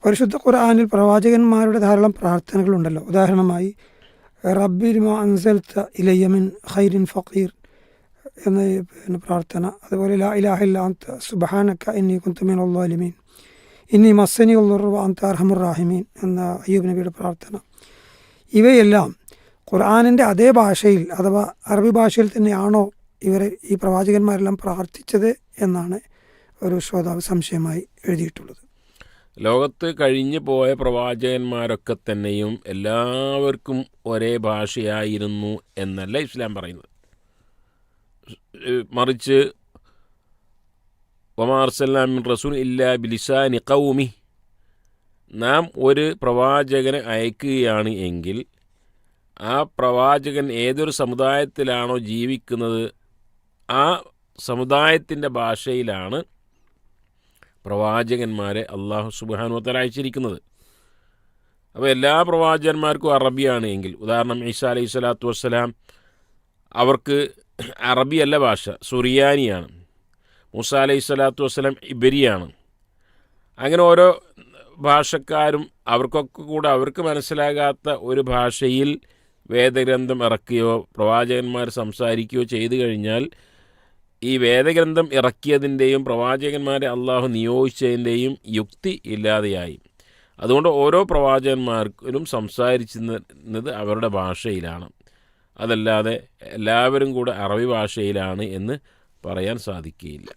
പരിശുദ്ധ ഖുർആനിൽ പ്രവാചകന്മാരുടെ ധാരാളം പ്രാർത്ഥനകളുണ്ടല്ലോ. ഉദാഹരണമായി റബ്ബി ലിമാ അൻസൽത ഇലയ്യ മിൻ ഖൈരിൻ ഫഖീർ എന്ന പ്രാർത്ഥന, അതുപോലെ ലാ ഇലാഹ ഇല്ലാ അൻത സുബ്ഹാനക ഇന്നി കുന്തു മിനൽ ളാലിമീൻ, ഇന്നി മസ്സനി ഉള്ളുറു അൻത അർഹമുർ റാഹിമീൻ എന്ന അയ്യൂബ് നബിയുടെ പ്രാർത്ഥന. ഇവയെല്ലാം ഖുർആനിൻ്റെ അതേ ഭാഷയിൽ അഥവാ അറബി ഭാഷയിൽ തന്നെയാണോ ഈ പ്രവാചകന്മാരെല്ലാം പ്രാർത്ഥിച്ചത് എന്നാണ് ഒരു ശ്രോതാവ് സംശയമായി എഴുതിയിട്ടുള്ളത്. ലോകത്ത് കഴിഞ്ഞു പോയ പ്രവാചകന്മാരൊക്കെ തന്നെയും എല്ലാവർക്കും ഒരേ ഭാഷയായിരുന്നു എന്നല്ല ഇസ്ലാം പറയുന്നത്. മറിച്ച് വമാ അർസൽനാ മിൻ റസൂൽ ഇല്ലാ ബിലിസാനി ഖൗമി, നാം ഒരു പ്രവാചകനെ അയക്കുകയാണ് എങ്കിൽ ആ പ്രവാചകൻ ഏതൊരു സമുദായത്തിലാണോ ജീവിക്കുന്നത് ആ സമുദായത്തിൻ്റെ ഭാഷയിലാണ് പ്രവാചകന്മാരെ അള്ളാഹു സുബ്ഹാനഹു വ തആല അയച്ചിരിക്കുന്നത്. അപ്പോൾ എല്ലാ പ്രവാചകന്മാർക്കും അറബിയാണ് എങ്കിൽ, ഉദാഹരണം ഈസാ അലൈഹി സ്വലാത്തു വസ്സലാം, അവർക്ക് അറബിയല്ല ഭാഷ, സുറിയാനിയാണ്. മൂസ അലൈഹി സ്വലാത്തു വസ്സലാം ഇബരിയാണ്. അങ്ങനെ ഓരോ ഭാഷക്കാരും അവർക്കൊക്കെ കൂടെ അവർക്ക് മനസ്സിലാകാത്ത ഒരു ഭാഷയിൽ വേദഗ്രന്ഥം ഇറക്കുകയോ പ്രവാചകന്മാർ സംസാരിക്കുകയോ ചെയ്തു കഴിഞ്ഞാൽ ഈ വേദഗ്രന്ഥം ഇറക്കിയതിൻ്റെയും പ്രവാചകന്മാരെ അള്ളാഹു നിയോഗിച്ചതിൻ്റെയും യുക്തി ഇല്ലാതെയായി. അതുകൊണ്ട് ഓരോ പ്രവാചകന്മാർക്കും സംസാരിച്ചിരുന്നത് അവരുടെ ഭാഷയിലാണ്, അതല്ലാതെ എല്ലാവരും കൂടെ അറബി ഭാഷയിലാണ് എന്ന് പറയാൻ സാധിക്കുകയില്ല.